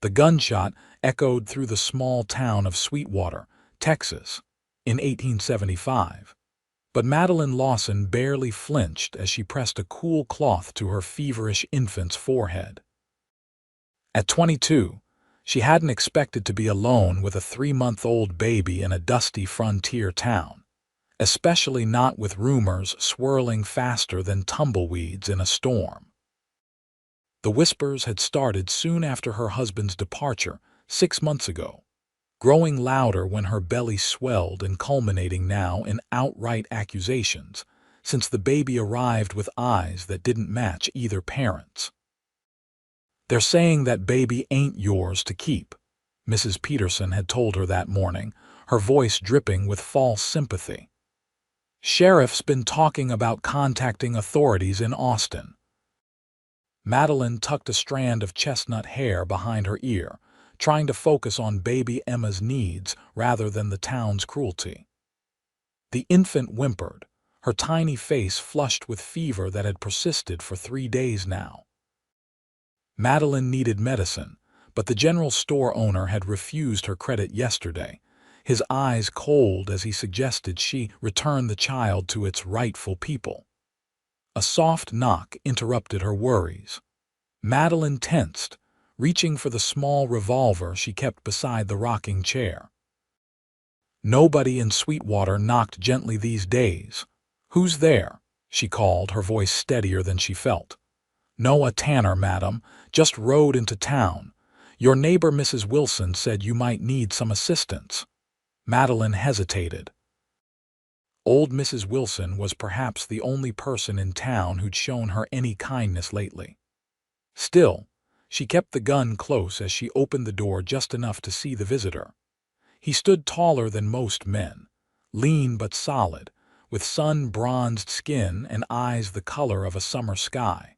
The gunshot echoed through the small town of Sweetwater, Texas, in 1875. But Madeline Lawson barely flinched as she pressed a cool cloth to her feverish infant's forehead. At 22, she hadn't expected to be alone with a 3-month-old baby in a dusty frontier town, especially not with rumors swirling faster than tumbleweeds in a storm. The whispers had started soon after her husband's departure 6 months ago, growing louder when her belly swelled and culminating now in outright accusations, since the baby arrived with eyes that didn't match either parent's. "They're saying that baby ain't yours to keep," Mrs. Peterson had told her that morning, her voice dripping with false sympathy. "Sheriff's been talking about contacting authorities in Austin." Madeline tucked a strand of chestnut hair behind her ear, trying to focus on baby Emma's needs rather than the town's cruelty. The infant whimpered, her tiny face flushed with fever that had persisted for 3 days now. Madeline needed medicine, but the general store owner had refused her credit yesterday, his eyes cold as he suggested she return the child to its rightful people. A soft knock interrupted her worries. Madeline tensed, reaching for the small revolver she kept beside the rocking chair. Nobody in Sweetwater knocked gently these days. "Who's there?" she called, her voice steadier than she felt. "Noah Tanner, madam. Just rode into town. Your neighbor Mrs. Wilson said you might need some assistance." Madeline hesitated. Old Mrs. Wilson was perhaps the only person in town who'd shown her any kindness lately. Still, she kept the gun close as she opened the door just enough to see the visitor. He stood taller than most men, lean but solid, with sun-bronzed skin and eyes the color of a summer sky.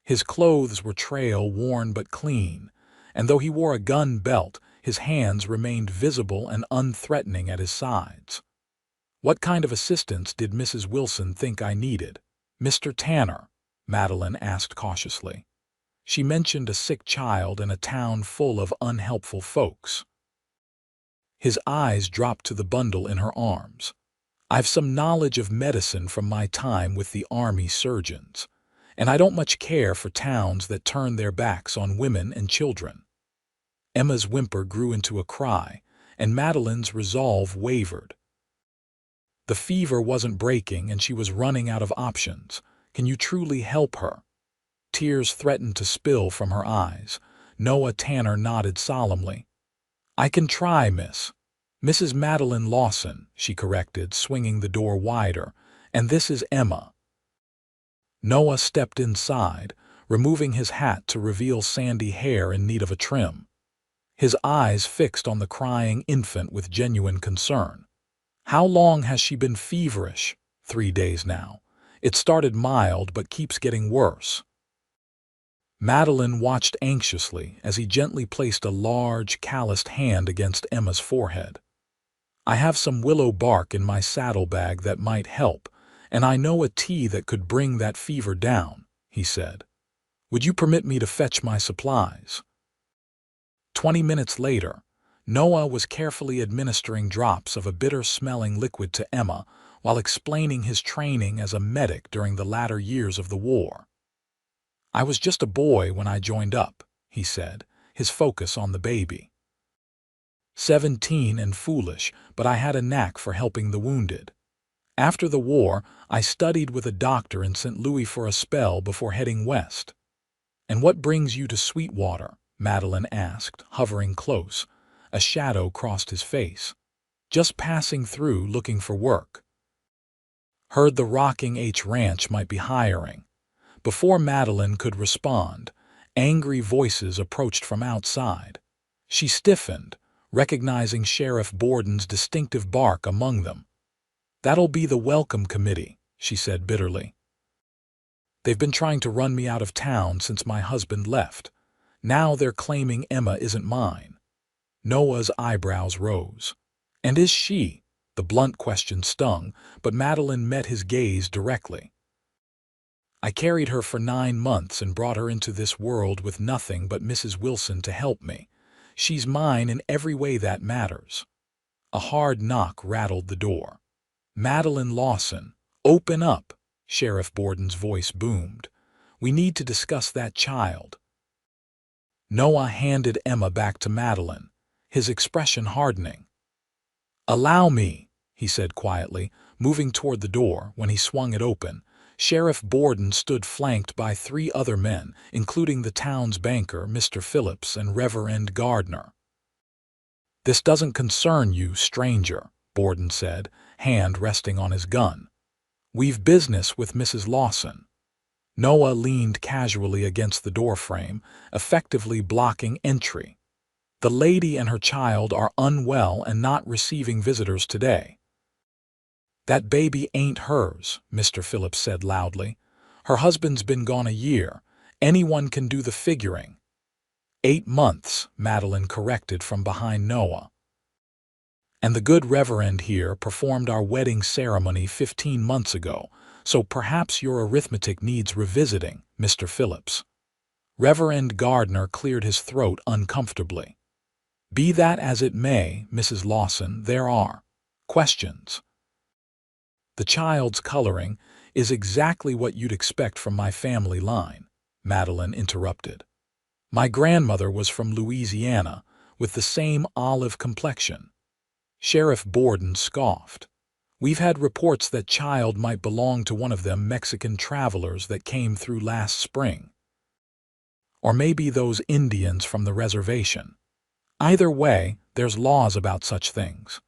His clothes were trail-worn but clean, and though he wore a gun belt, his hands remained visible and unthreatening at his sides. "What kind of assistance did Mrs. Wilson think I needed, Mr. Tanner?" Madeline asked cautiously. She mentioned a sick child in a town full of unhelpful folks. His eyes dropped to the bundle in her arms. "I've some knowledge of medicine from my time with the army surgeons, and I don't much care for towns that turn their backs on women and children." Emma's whimper grew into a cry, and Madeline's resolve wavered. The fever wasn't breaking and she was running out of options. "Can you truly help her?" Tears threatened to spill from her eyes. Noah Tanner nodded solemnly. "I can try, miss." "Mrs. Madeline Lawson," she corrected, swinging the door wider, "and this is Emma." Noah stepped inside, removing his hat to reveal sandy hair in need of a trim. His eyes fixed on the crying infant with genuine concern. "How long has she been feverish?" "3 days now. It started mild but keeps getting worse." Madeline watched anxiously as he gently placed a large, calloused hand against Emma's forehead. "I have some willow bark in my saddlebag that might help, and I know a tea that could bring that fever down," he said. "Would you permit me to fetch my supplies?" 20 minutes later, Noah was carefully administering drops of a bitter-smelling liquid to Emma while explaining his training as a medic during the latter years of the war. "I was just a boy when I joined up," he said, his focus on the baby. 17 and foolish, but I had a knack for helping the wounded. After the war, I studied with a doctor in St. Louis for a spell before heading west." "And what brings you to Sweetwater?" Madeline asked, hovering close. A shadow crossed his face. "Just passing through looking for work. Heard the Rocking H Ranch might be hiring." Before Madeline could respond, angry voices approached from outside. She stiffened, recognizing Sheriff Borden's distinctive bark among them. "That'll be the welcome committee," she said bitterly. "They've been trying to run me out of town since my husband left. Now they're claiming Emma isn't mine." Noah's eyebrows rose. "And is she?" The blunt question stung, but Madeline met his gaze directly. I carried her for 9 months and brought her into this world with nothing but Mrs. Wilson to help me. She's mine in every way that matters." A hard knock rattled the door. "Madeline Lawson, open up," Sheriff Borden's voice boomed. "We need to discuss that child." Noah handed Emma back to Madeline, his expression hardening. "Allow me," he said quietly, moving toward the door. When he swung it open, Sheriff Borden stood flanked by 3 other men, including the town's banker, Mr. Phillips, and Reverend Gardner. "This doesn't concern you, stranger," Borden said, hand resting on his gun. "We've business with Mrs. Lawson." Noah leaned casually against the doorframe, effectively blocking entry. "The lady and her child are unwell and not receiving visitors today." "That baby ain't hers," Mr. Phillips said loudly. "Her husband's been gone a year. Anyone can do the figuring." 8 months, Madeline corrected from behind Noah. "And the good Reverend here performed our wedding ceremony 15 months ago, so perhaps your arithmetic needs revisiting, Mr. Phillips." Reverend Gardner cleared his throat uncomfortably. "Be that as it may, Mrs. Lawson, there are questions." "The child's coloring is exactly what you'd expect from my family line," Madeline interrupted. "My grandmother was from Louisiana, with the same olive complexion." Sheriff Borden scoffed. "We've had reports that child might belong to one of them Mexican travelers that came through last spring. Or maybe those Indians from the reservation. Either way, there's laws about such things."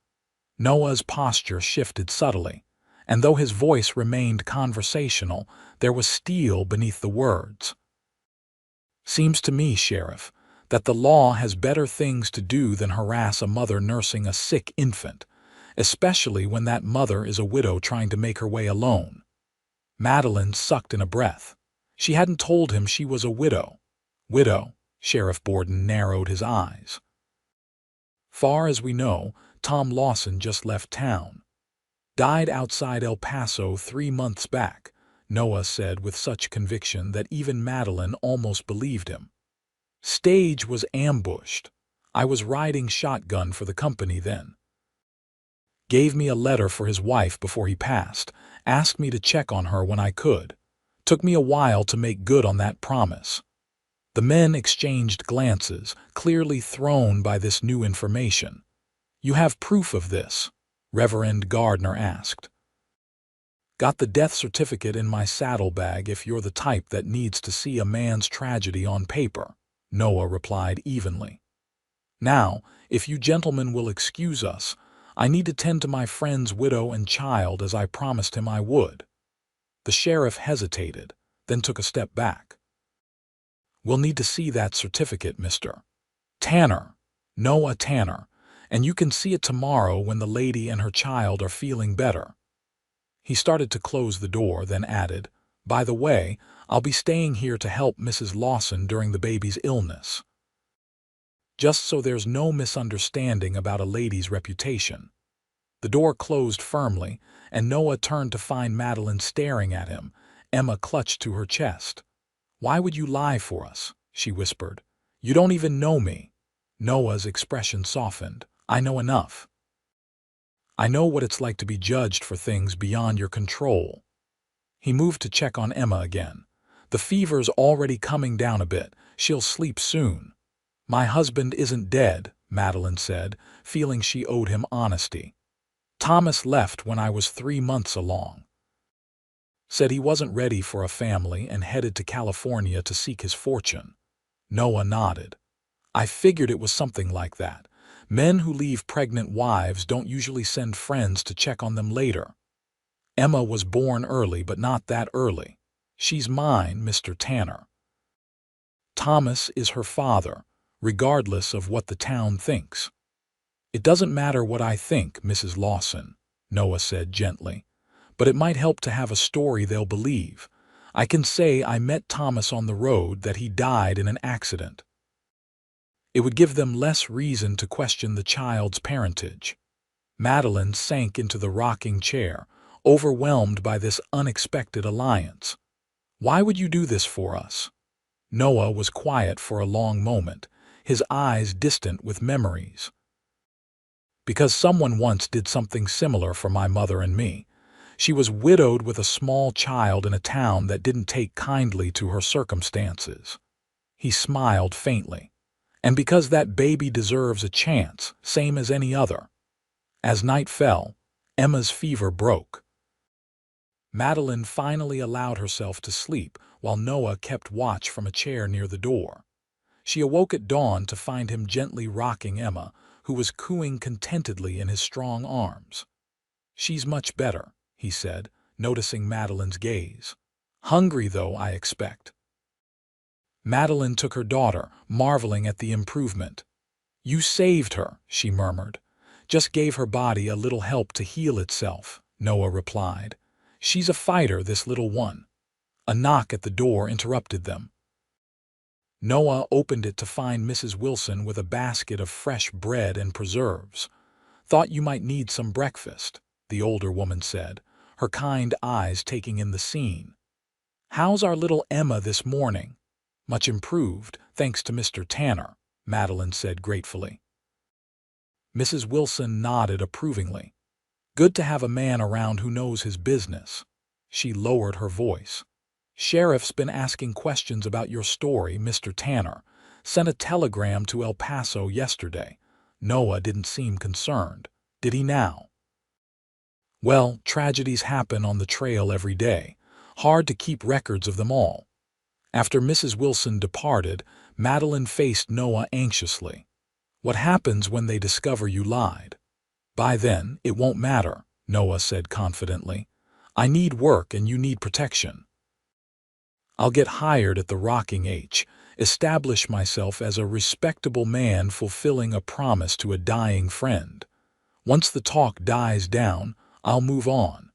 Noah's posture shifted subtly, and though his voice remained conversational, there was steel beneath the words. "Seems to me, Sheriff, that the law has better things to do than harass a mother nursing a sick infant, especially when that mother is a widow trying to make her way alone." Madeline sucked in a breath. She hadn't told him she was a widow. "Widow?" Sheriff Borden narrowed his eyes. "Far as we know, Tom Lawson just left town. Died outside El Paso 3 months back," Noah said with such conviction that even Madeline almost believed him. "Stage was ambushed. I was riding shotgun for the company then. Gave me a letter for his wife before he passed, asked me to check on her when I could. Took me a while to make good on that promise." The men exchanged glances, clearly thrown by this new information. "You have proof of this?" Reverend Gardner asked. "Got the death certificate in my saddlebag if you're the type that needs to see a man's tragedy on paper," Noah replied evenly. "Now, if you gentlemen will excuse us, I need to tend to my friend's widow and child as I promised him I would." The sheriff hesitated, then took a step back. "We'll need to see that certificate, Mr. Tanner, Noah Tanner, and you can see it tomorrow when the lady and her child are feeling better." He started to close the door, then added, "By the way, I'll be staying here to help Mrs. Lawson during the baby's illness. Just so there's no misunderstanding about a lady's reputation." The door closed firmly, and Noah turned to find Madeline staring at him. Emma clutched to her chest. "Why would you lie for us?" she whispered. "You don't even know me." Noah's expression softened. "I know enough. I know what it's like to be judged for things beyond your control." He moved to check on Emma again. "The fever's already coming down a bit. She'll sleep soon." "My husband isn't dead," Madeline said, feeling she owed him honesty. "Thomas left when I was 3 months along. Said he wasn't ready for a family and headed to California to seek his fortune." Noah nodded. "I figured it was something like that. Men who leave pregnant wives don't usually send friends to check on them later. Emma was born early, but not that early. She's mine, Mr. Tanner. Thomas is her father, regardless of what the town thinks." "It doesn't matter what I think, Mrs. Lawson," Noah said gently, "but it might help to have a story they'll believe. I can say I met Thomas on the road, that he died in an accident. It would give them less reason to question the child's parentage." Madeline sank into the rocking chair, overwhelmed by this unexpected alliance. Why would you do this for us? Noah was quiet for a long moment, his eyes distant with memories. Because someone once did something similar for my mother and me. She was widowed with a small child in a town that didn't take kindly to her circumstances. He smiled faintly. And because that baby deserves a chance, same as any other. As night fell, Emma's fever broke. Madeline finally allowed herself to sleep while Noah kept watch from a chair near the door. She awoke at dawn to find him gently rocking Emma, who was cooing contentedly in his strong arms. "She's much better," he said, noticing Madeline's gaze. "Hungry, though, I expect." Madeline took her daughter, marveling at the improvement. "You saved her," she murmured. "Just gave her body a little help to heal itself," Noah replied. "She's a fighter, this little one." A knock at the door interrupted them. Noah opened it to find Mrs. Wilson with a basket of fresh bread and preserves. "Thought you might need some breakfast," the older woman said, her kind eyes taking in the scene. "How's our little Emma this morning?" "Much improved, thanks to Mr. Tanner," Madeline said gratefully. Mrs. Wilson nodded approvingly. "Good to have a man around who knows his business." She lowered her voice. "Sheriff's been asking questions about your story, Mr. Tanner. Sent a telegram to El Paso yesterday." Noah didn't seem concerned. "Did he now?" "Well, tragedies happen on the trail every day. Hard to keep records of them all." After Mrs. Wilson departed, Madeline faced Noah anxiously. "What happens when they discover you lied?" "By then, it won't matter," Noah said confidently. "I need work and you need protection. I'll get hired at the Rocking H, establish myself as a respectable man fulfilling a promise to a dying friend. Once the talk dies down, I'll move on."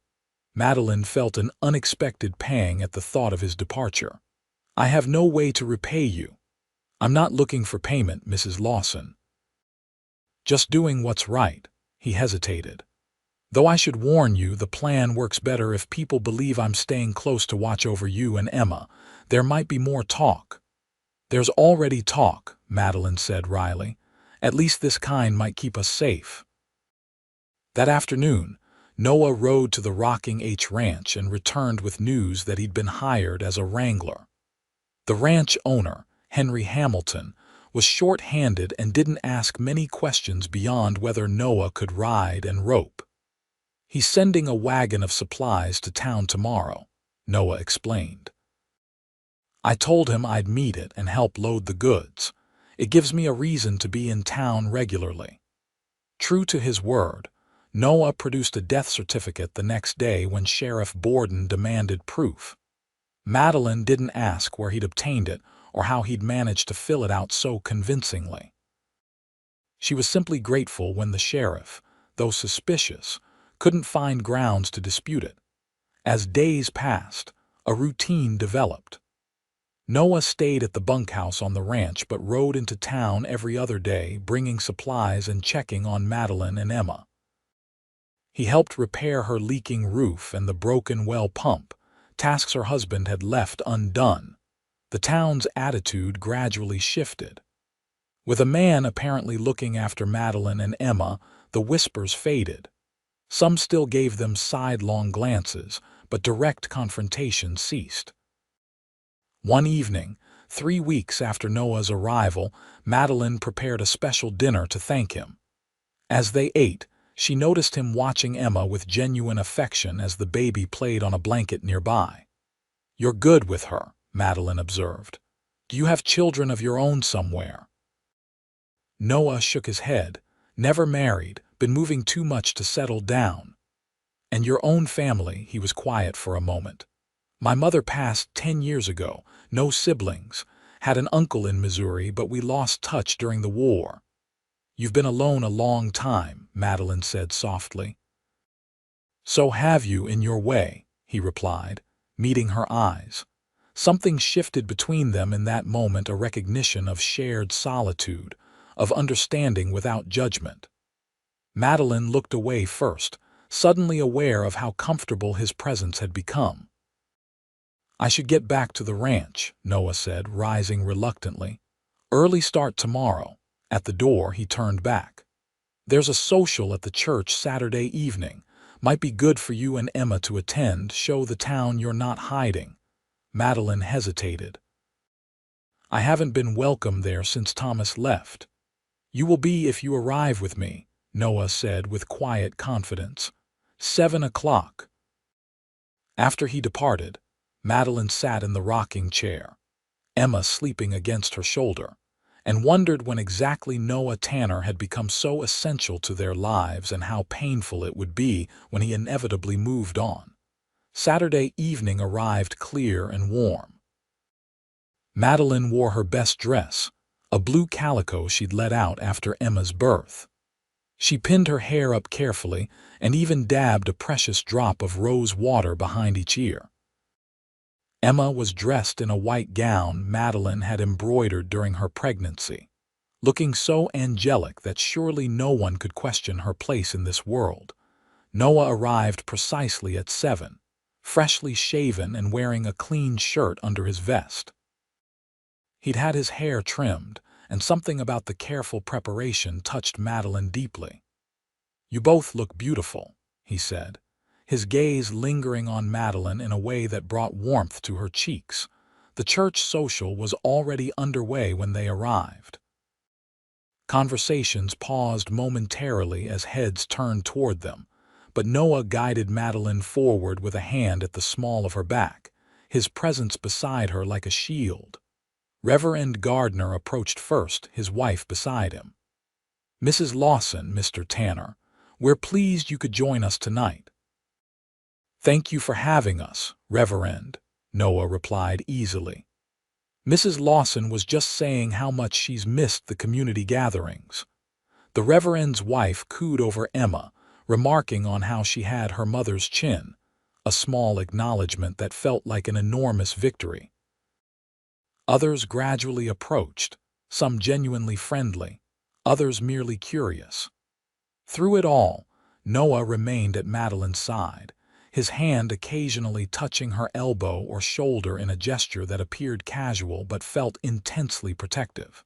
Madeline felt an unexpected pang at the thought of his departure. "I have no way to repay you." "I'm not looking for payment, Mrs. Lawson. Just doing what's right." He hesitated. "Though I should warn you, the plan works better if people believe I'm staying close to watch over you and Emma. There might be more talk." "There's already talk," Madeline said wryly. "At least this kind might keep us safe." That afternoon, Noah rode to the Rocking H Ranch and returned with news that he'd been hired as a wrangler. The ranch owner, Henry Hamilton, was short-handed and didn't ask many questions beyond whether Noah could ride and rope. "He's sending a wagon of supplies to town tomorrow," Noah explained. "I told him I'd meet it and help load the goods. It gives me a reason to be in town regularly." True to his word, Noah produced a death certificate the next day when Sheriff Borden demanded proof. Madeline didn't ask where he'd obtained it or how he'd managed to fill it out so convincingly. She was simply grateful when the sheriff, though suspicious, couldn't find grounds to dispute it. As days passed, a routine developed. Noah stayed at the bunkhouse on the ranch but rode into town every other day, bringing supplies and checking on Madeline and Emma. He helped repair her leaking roof and the broken well pump, tasks her husband had left undone. The town's attitude gradually shifted. With a man apparently looking after Madeline and Emma, the whispers faded. Some still gave them sidelong glances, but direct confrontation ceased. One evening, 3 weeks after Noah's arrival, Madeline prepared a special dinner to thank him. As they ate, she noticed him watching Emma with genuine affection as the baby played on a blanket nearby. "You're good with her," Madeline observed. "Do you have children of your own somewhere?" Noah shook his head. "Never married, been moving too much to settle down." "And your own family?" He was quiet for a moment. "My mother passed 10 years ago, no siblings. Had an uncle in Missouri, but we lost touch during the war." "You've been alone a long time," Madeline said softly. "So have you in your way," he replied, meeting her eyes. Something shifted between them in that moment, a recognition of shared solitude, of understanding without judgment. Madeline looked away first, suddenly aware of how comfortable his presence had become. I should get back to the ranch, Noah said, rising reluctantly. Early start tomorrow. At the door, he turned back. There's a social at the church Saturday evening. Might be good for you and Emma to attend, show the town you're not hiding. Madeline hesitated. I haven't been welcome there since Thomas left. You will be if you arrive with me, Noah said with quiet confidence. 7 o'clock. After he departed, Madeline sat in the rocking chair, Emma sleeping against her shoulder, and wondered when exactly Noah Tanner had become so essential to their lives and how painful it would be when he inevitably moved on. Saturday evening arrived clear and warm. Madeline wore her best dress, a blue calico she'd let out after Emma's birth. She pinned her hair up carefully and even dabbed a precious drop of rose water behind each ear. Emma was dressed in a white gown Madeline had embroidered during her pregnancy, looking so angelic that surely no one could question her place in this world. Noah arrived precisely at 7, freshly shaven and wearing a clean shirt under his vest. He'd had his hair trimmed, and something about the careful preparation touched Madeline deeply. You both look beautiful, he said, his gaze lingering on Madeline in a way that brought warmth to her cheeks. The church social was already underway when they arrived. Conversations paused momentarily as heads turned toward them, but Noah guided Madeline forward with a hand at the small of her back, his presence beside her like a shield. Reverend Gardner approached first, his wife beside him. Mrs. Lawson, Mr. Tanner, we're pleased you could join us tonight. Thank you for having us, Reverend, Noah replied easily. Mrs. Lawson was just saying how much she's missed the community gatherings. The Reverend's wife cooed over Emma, remarking on how she had her mother's chin, a small acknowledgement that felt like an enormous victory. Others gradually approached, some genuinely friendly, others merely curious. Through it all, Noah remained at Madeline's side, his hand occasionally touching her elbow or shoulder in a gesture that appeared casual but felt intensely protective.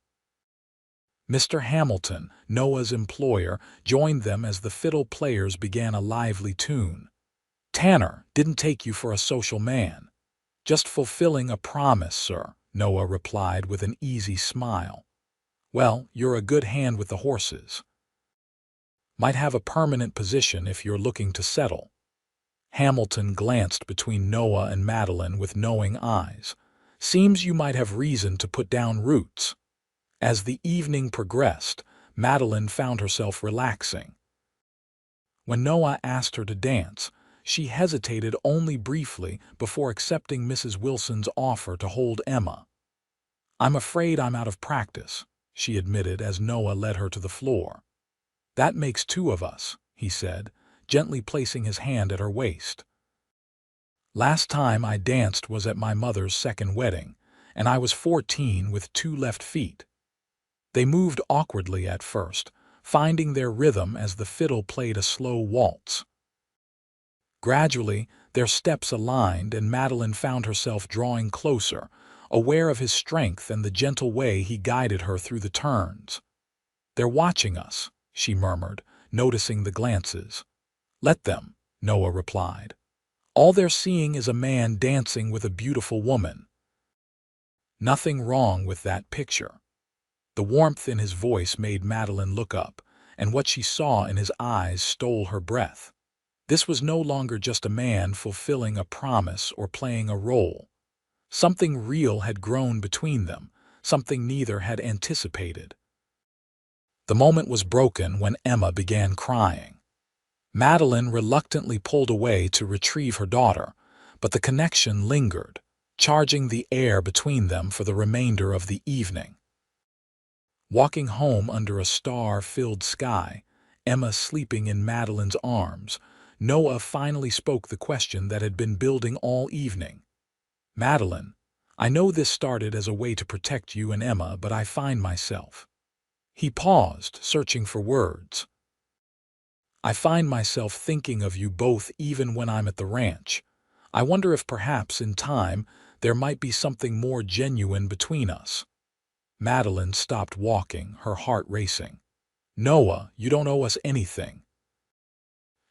Mr. Hamilton, Noah's employer, joined them as the fiddle players began a lively tune. Tanner didn't take you for a social man. Just fulfilling a promise, sir, Noah replied with an easy smile. Well, you're a good hand with the horses. Might have a permanent position if you're looking to settle. Hamilton glanced between Noah and Madeline with knowing eyes. Seems you might have reason to put down roots. As the evening progressed, Madeline found herself relaxing. When Noah asked her to dance, she hesitated only briefly before accepting Mrs. Wilson's offer to hold Emma. I'm afraid I'm out of practice, she admitted as Noah led her to the floor. That makes 2 of us, he said, gently placing his hand at her waist. Last time I danced was at my mother's second wedding, and I was 14 with 2 left feet. They moved awkwardly at first, finding their rhythm as the fiddle played a slow waltz. Gradually, their steps aligned and Madeline found herself drawing closer, aware of his strength and the gentle way he guided her through the turns. They're watching us, she murmured, noticing the glances. Let them, Noah replied. All they're seeing is a man dancing with a beautiful woman. Nothing wrong with that picture. The warmth in his voice made Madeline look up, and what she saw in his eyes stole her breath. This was no longer just a man fulfilling a promise or playing a role. Something real had grown between them, something neither had anticipated. The moment was broken when Emma began crying. Madeline reluctantly pulled away to retrieve her daughter, but the connection lingered, charging the air between them for the remainder of the evening. Walking home under a star-filled sky, Emma sleeping in Madeline's arms, Noah finally spoke the question that had been building all evening. Madeline, I know this started as a way to protect you and Emma, but I find myself. He paused, searching for words. I find myself thinking of you both even when I'm at the ranch. I wonder if perhaps, in time, There might be something more genuine between us. Madeline stopped walking, her heart racing. Noah, you don't owe us anything.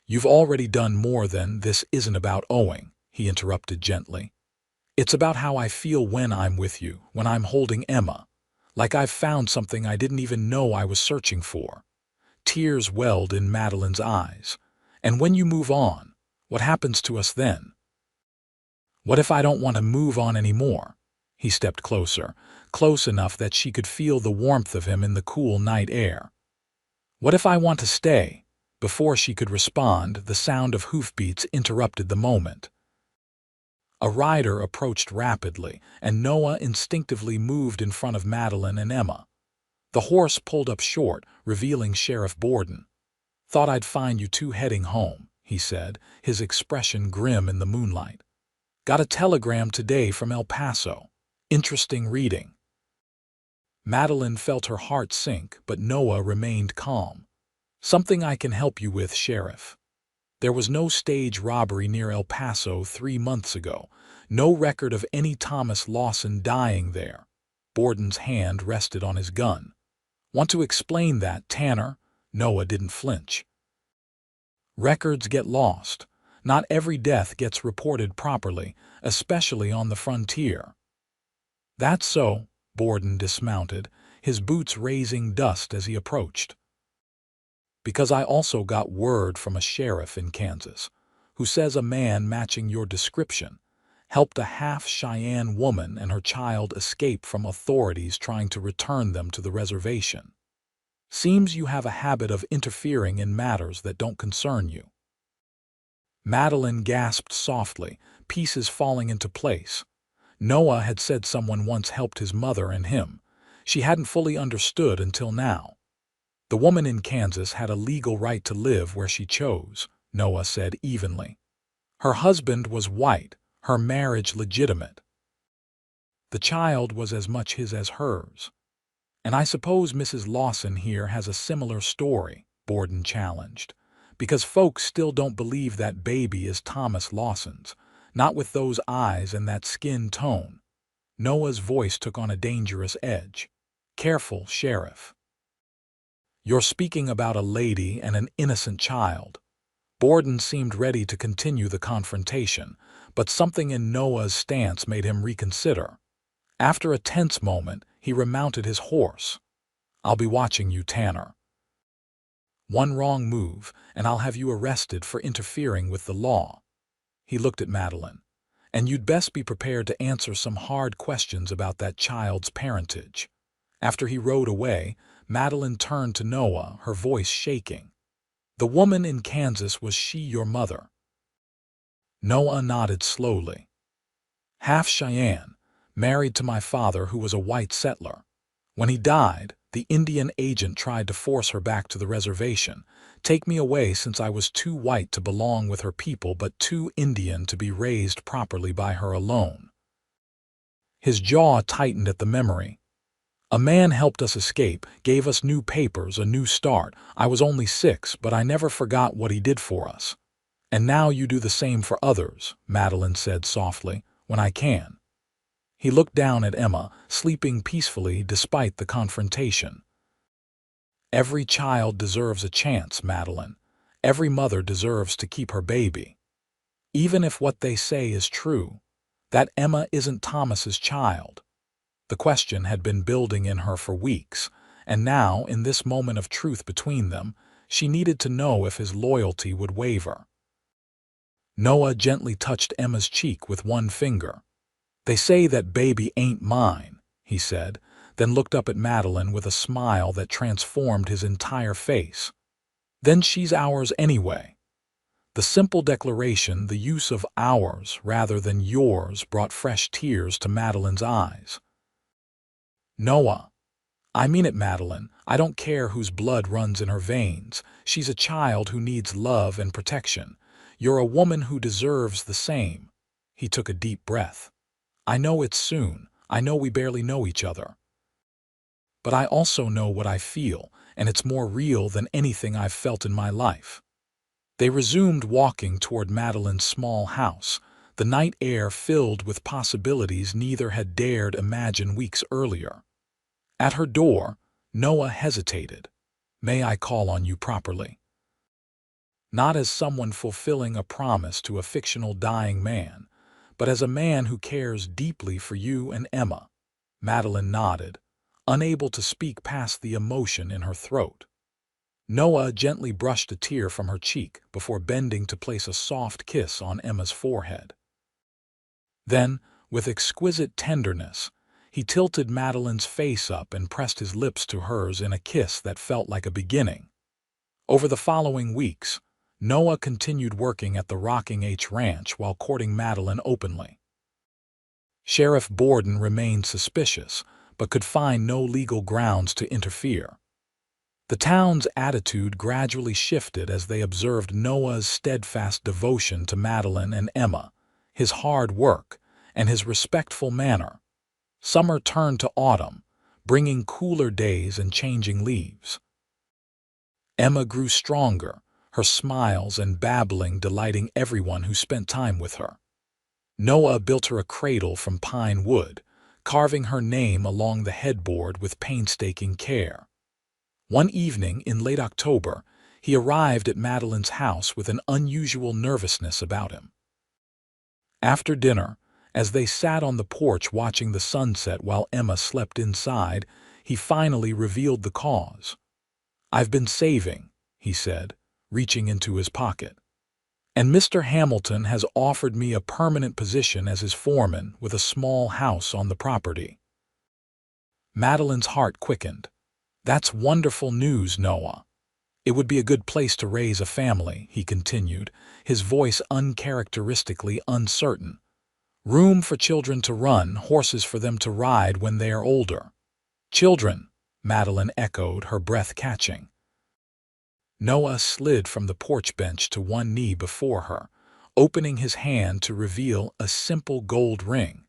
You've already done more than this isn't about owing, he interrupted gently. It's about how I feel when I'm with you, when I'm holding Emma. Like I've found something I didn't even know I was searching for. Tears welled in Madeline's eyes. And when you move on, what happens to us then? What if I don't want to move on anymore? He stepped closer, close enough that she could feel the warmth of him in the cool night air. What if I want to stay? Before she could respond, the sound of hoofbeats interrupted the moment. A rider approached rapidly, and Noah instinctively moved in front of Madeline and Emma. The horse pulled up short, revealing Sheriff Borden. "Thought I'd find you two heading home," he said, his expression grim in the moonlight. "Got a telegram today from El Paso. Interesting reading." Madeline felt her heart sink, but Noah remained calm. "Something I can help you with, Sheriff. There was no stage robbery near El Paso 3 months ago. No record of any Thomas Lawson dying there." Borden's hand rested on his gun. "Want to explain that, Tanner?" Noah didn't flinch. "Records get lost. Not every death gets reported properly, especially on the frontier." "That's so." Borden dismounted, his boots raising dust as he approached. "Because I also got word from a sheriff in Kansas, who says a man matching your description helped a half-Cheyenne woman and her child escape from authorities trying to return them to the reservation. Seems you have a habit of interfering in matters that don't concern you." Madeline gasped softly, pieces falling into place. Noah had said someone once helped his mother and him. She hadn't fully understood until now. "The woman in Kansas had a legal right to live where she chose," Noah said evenly. "Her husband was white, her marriage legitimate. The child was as much his as hers. And I suppose Mrs. Lawson here has a similar story," Borden challenged, "because folks still don't believe that baby is Thomas Lawson's, not with those eyes and that skin tone." Noah's voice took on a dangerous edge. "Careful, Sheriff. You're speaking about a lady and an innocent child." Borden seemed ready to continue the confrontation, but something in Noah's stance made him reconsider. After a tense moment, he remounted his horse. "I'll be watching you, Tanner. One wrong move, and I'll have you arrested for interfering with the law." He looked at Madeline. "And you'd best be prepared to answer some hard questions about that child's parentage." After he rode away, Madeline turned to Noah, her voice shaking. "The woman in Kansas, was she your mother?" Noah nodded slowly. "Half Cheyenne, married to my father who was a white settler. When he died, the Indian agent tried to force her back to the reservation, take me away since I was too white to belong with her people but too Indian to be raised properly by her alone." His jaw tightened at the memory. "A man helped us escape, gave us new papers, a new start. I was only 6, but I never forgot what he did for us. And now you do the same for others," Madeline said softly, "when I can." He looked down at Emma, sleeping peacefully despite the confrontation. "Every child deserves a chance, Madeline. Every mother deserves to keep her baby. Even if what they say is true, that Emma isn't Thomas's child." The question had been building in her for weeks, and now, in this moment of truth between them, she needed to know if his loyalty would waver. Noah gently touched Emma's cheek with one finger. "They say that baby ain't mine," he said, then looked up at Madeline with a smile that transformed his entire face. "Then she's ours anyway." The simple declaration, the use of ours rather than yours, brought fresh tears to Madeline's eyes. "Noah, I mean it, Madeline. I don't care whose blood runs in her veins. She's a child who needs love and protection. You're a woman who deserves the same." He took a deep breath. "I know it's soon. I know we barely know each other. But I also know what I feel, and it's more real than anything I've felt in my life." They resumed walking toward Madeline's small house, the night air filled with possibilities neither had dared imagine weeks earlier. At her door, Noah hesitated. "May I call on you properly?" Not as someone fulfilling a promise to a fictional dying man, but as a man who cares deeply for you and Emma. Madeline nodded, unable to speak past the emotion in her throat. Noah gently brushed a tear from her cheek before bending to place a soft kiss on Emma's forehead. Then, with exquisite tenderness, he tilted Madeline's face up and pressed his lips to hers in a kiss that felt like a beginning. Over the following weeks, Noah continued working at the Rocking H Ranch while courting Madeline openly. Sheriff Borden remained suspicious, but could find no legal grounds to interfere. The town's attitude gradually shifted as they observed Noah's steadfast devotion to Madeline and Emma, his hard work, and his respectful manner. Summer turned to autumn, bringing cooler days and changing leaves. Emma grew stronger, her smiles and babbling delighting everyone who spent time with her. Noah built her a cradle from pine wood, carving her name along the headboard with painstaking care. One evening in late October, he arrived at Madeline's house with an unusual nervousness about him. After dinner, as they sat on the porch watching the sunset while Emma slept inside, he finally revealed the cause. "I've been saving," he said, reaching into his pocket. "And Mr. Hamilton has offered me a permanent position as his foreman with a small house on the property." Madeline's heart quickened. "That's wonderful news, Noah. It would be a good place to raise a family," he continued, his voice uncharacteristically uncertain. "Room for children to run, horses for them to ride when they are older." "Children," Madeline echoed, her breath catching. Noah slid from the porch bench to one knee before her, opening his hand to reveal a simple gold ring.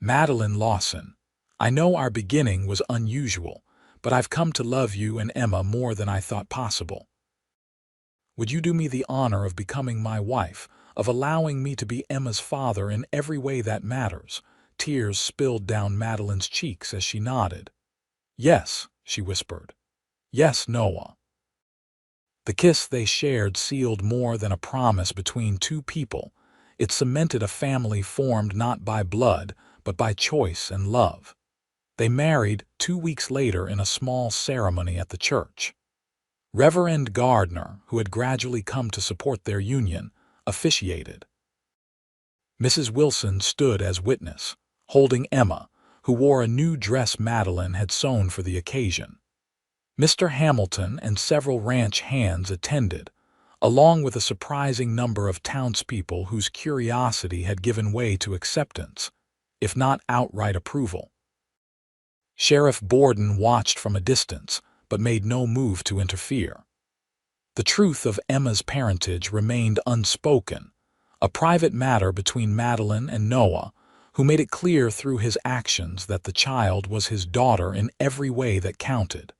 "Madeline Lawson, I know our beginning was unusual, but I've come to love you and Emma more than I thought possible. Would you do me the honor of becoming my wife, of allowing me to be Emma's father in every way that matters?" Tears spilled down Madeline's cheeks as she nodded. "Yes," she whispered. "Yes, Noah." The kiss they shared sealed more than a promise between two people. It cemented a family formed not by blood, but by choice and love. They married 2 weeks later in a small ceremony at the church. Reverend Gardner, who had gradually come to support their union, officiated. Mrs. Wilson stood as witness, holding Emma, who wore a new dress Madeline had sewn for the occasion. Mr. Hamilton and several ranch hands attended, along with a surprising number of townspeople whose curiosity had given way to acceptance, if not outright approval. Sheriff Borden watched from a distance, but made no move to interfere. The truth of Emma's parentage remained unspoken, a private matter between Madeline and Noah, who made it clear through his actions that the child was his daughter in every way that counted.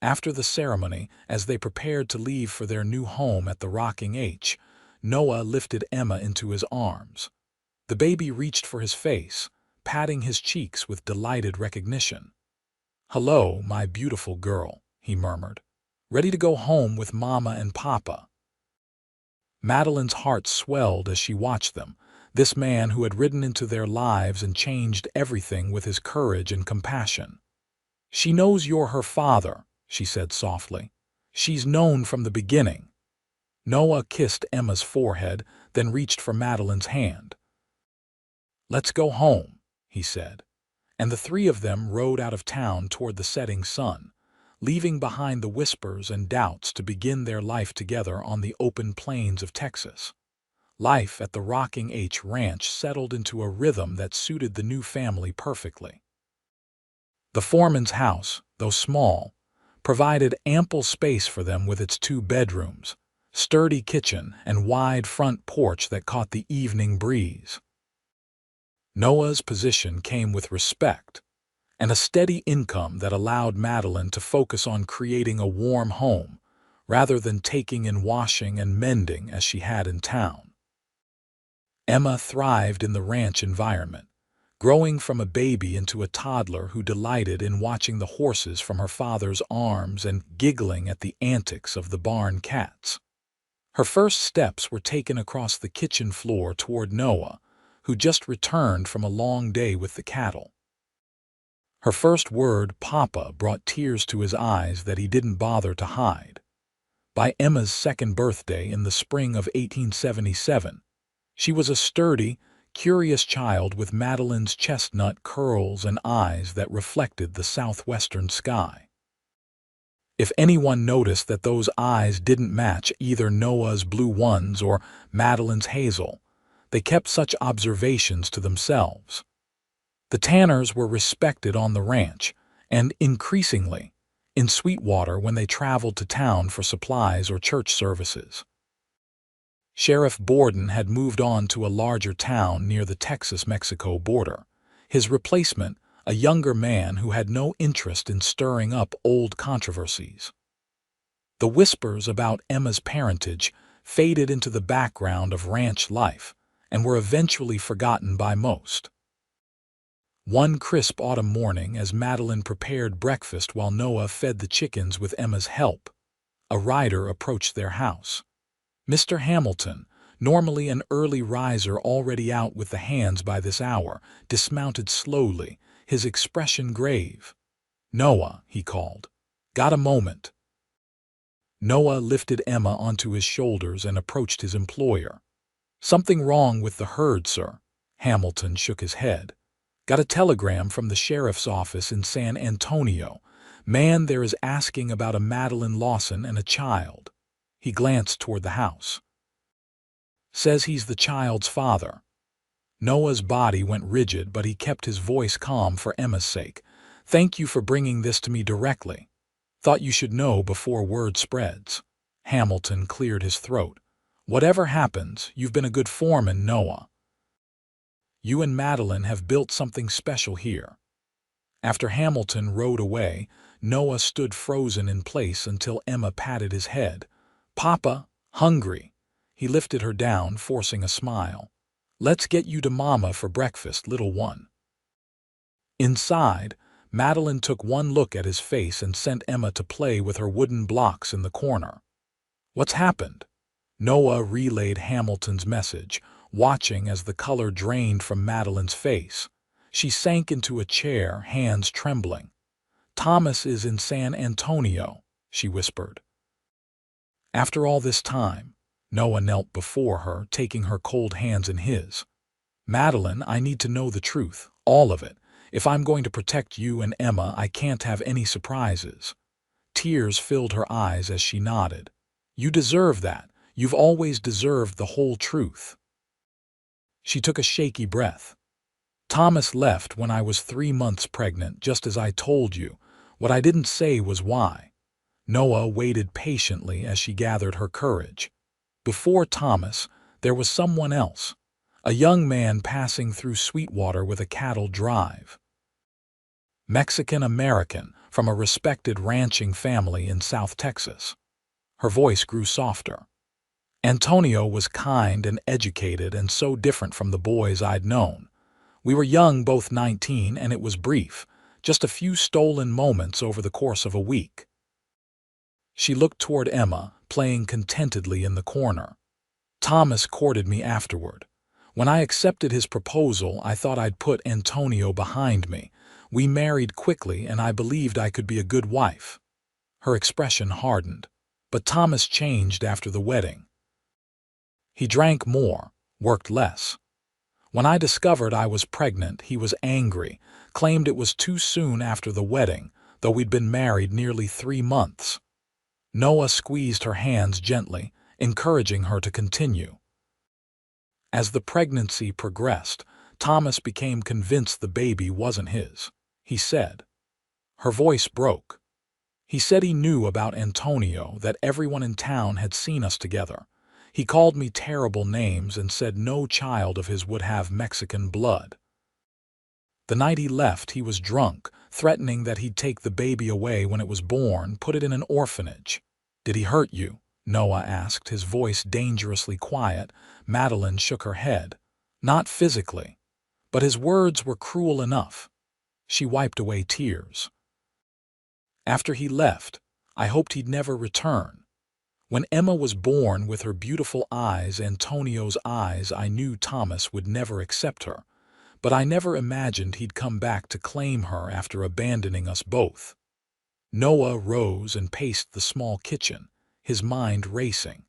After the ceremony, as they prepared to leave for their new home at the Rocking H, Noah lifted Emma into his arms. The baby reached for his face, patting his cheeks with delighted recognition. "Hello, my beautiful girl," he murmured. "Ready to go home with Mama and Papa?" Madeline's heart swelled as she watched them, this man who had ridden into their lives and changed everything with his courage and compassion. "She knows you're her father," she said softly. "She's known from the beginning." Noah kissed Emma's forehead, then reached for Madeline's hand. "Let's go home," he said, and the three of them rode out of town toward the setting sun, leaving behind the whispers and doubts to begin their life together on the open plains of Texas. Life at the Rocking H Ranch settled into a rhythm that suited the new family perfectly. The foreman's house, though small, provided ample space for them with its 2 bedrooms, sturdy kitchen, and wide front porch that caught the evening breeze. Noah's position came with respect and a steady income that allowed Madeline to focus on creating a warm home rather than taking in washing and mending as she had in town. Emma thrived in the ranch environment, growing from a baby into a toddler who delighted in watching the horses from her father's arms and giggling at the antics of the barn cats. Her first steps were taken across the kitchen floor toward Noah, who just returned from a long day with the cattle. Her first word, Papa, brought tears to his eyes that he didn't bother to hide. By Emma's second birthday in the spring of 1877, she was a sturdy, curious child with Madeline's chestnut curls and eyes that reflected the southwestern sky. If anyone noticed that those eyes didn't match either Noah's blue ones or Madeline's hazel, they kept such observations to themselves. The Tanners were respected on the ranch, and increasingly, in Sweetwater when they traveled to town for supplies or church services. Sheriff Borden had moved on to a larger town near the Texas-Mexico border. His replacement, a younger man who had no interest in stirring up old controversies. The whispers about Emma's parentage faded into the background of ranch life and were eventually forgotten by most. One crisp autumn morning, as Madeline prepared breakfast while Noah fed the chickens with Emma's help, a rider approached their house. Mr. Hamilton, normally an early riser already out with the hands by this hour, dismounted slowly, his expression grave. "Noah," he called. "Got a moment?" Noah lifted Emma onto his shoulders and approached his employer. "Something wrong with the herd, sir." Hamilton shook his head. "Got a telegram from the sheriff's office in San Antonio. Man there is asking about a Madeline Lawson and a child." He glanced toward the house. "Says he's the child's father." Noah's body went rigid, but he kept his voice calm for Emma's sake. "Thank you for bringing this to me directly. Thought you should know before word spreads." Hamilton cleared his throat. "Whatever happens, you've been a good foreman, Noah. You and Madeline have built something special here." After Hamilton rode away, Noah stood frozen in place until Emma patted his head. "Papa, hungry." He lifted her down, forcing a smile. "Let's get you to Mama for breakfast, little one." Inside, Madeline took one look at his face and sent Emma to play with her wooden blocks in the corner. "What's happened?" Noah relayed Hamilton's message, watching as the color drained from Madeline's face. She sank into a chair, hands trembling. "Thomas is in San Antonio," she whispered. After all this time, Noah knelt before her, taking her cold hands in his. "Madeline, I need to know the truth, all of it. If I'm going to protect you and Emma, I can't have any surprises." Tears filled her eyes as she nodded. "You deserve that. You've always deserved the whole truth." She took a shaky breath. "Thomas left when I was 3 months pregnant, just as I told you. What I didn't say was why." Noah waited patiently as she gathered her courage. Before Thomas, there was someone else, a young man passing through Sweetwater with a cattle drive. Mexican-American, from a respected ranching family in South Texas. Her voice grew softer. "Antonio was kind and educated and so different from the boys I'd known. We were young, both 19, and it was brief, just a few stolen moments over the course of a week." She looked toward Emma, playing contentedly in the corner. "Thomas courted me afterward. When I accepted his proposal, I thought I'd put Antonio behind me. We married quickly, and I believed I could be a good wife." Her expression hardened. "But Thomas changed after the wedding. He drank more, worked less. When I discovered I was pregnant, he was angry, claimed it was too soon after the wedding, though we'd been married nearly 3 months. Noah squeezed her hands gently, encouraging her to continue. As the pregnancy progressed, Thomas became convinced the baby wasn't his. He said. Her voice broke. "He said he knew about Antonio, that everyone in town had seen us together. He called me terrible names and said no child of his would have Mexican blood. The night he left, he was drunk, threatening that he'd take the baby away when it was born, put it in an orphanage." "Did he hurt you?" Noah asked, his voice dangerously quiet. Madeline shook her head. Not physically, but his words were cruel enough. She wiped away tears. After he left, I hoped he'd never return. When Emma was born with her beautiful eyes, Antonio's eyes, I knew Thomas would never accept her, but I never imagined he'd come back to claim her after abandoning us both. Noah rose and paced the small kitchen, his mind racing.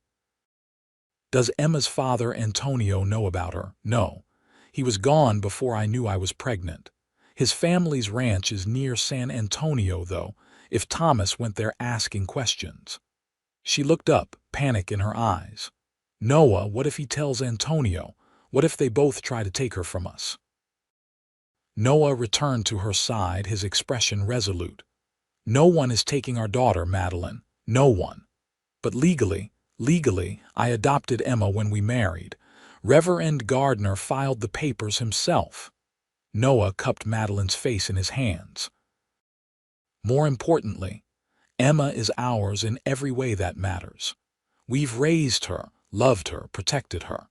Does Emma's father, Antonio, know about her? No. He was gone before I knew I was pregnant. His family's ranch is near San Antonio, though, if Thomas went there asking questions. She looked up, panic in her eyes. Noah, what if he tells Antonio? What if they both try to take her from us? Noah returned to her side, his expression resolute. No one is taking our daughter, Madeline. No one. But legally, I adopted Emma when we married. Reverend Gardner filed the papers himself. Noah cupped Madeline's face in his hands. More importantly, Emma is ours in every way that matters. We've raised her, loved her, protected her.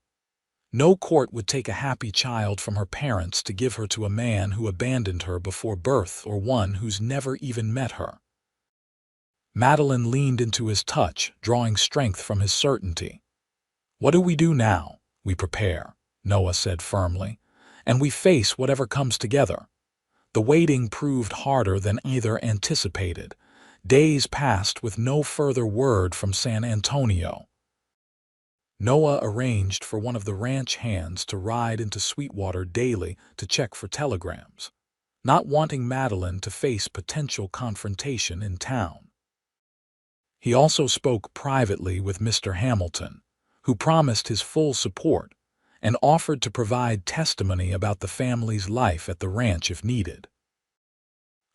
No court would take a happy child from her parents to give her to a man who abandoned her before birth or one who's never even met her. Madeline leaned into his touch, drawing strength from his certainty. What do we do now? We prepare, Noah said firmly, and we face whatever comes together. The waiting proved harder than either anticipated. Days passed with no further word from San Antonio. Noah arranged for one of the ranch hands to ride into Sweetwater daily to check for telegrams, not wanting Madeline to face potential confrontation in town. He also spoke privately with Mr. Hamilton, who promised his full support and offered to provide testimony about the family's life at the ranch if needed.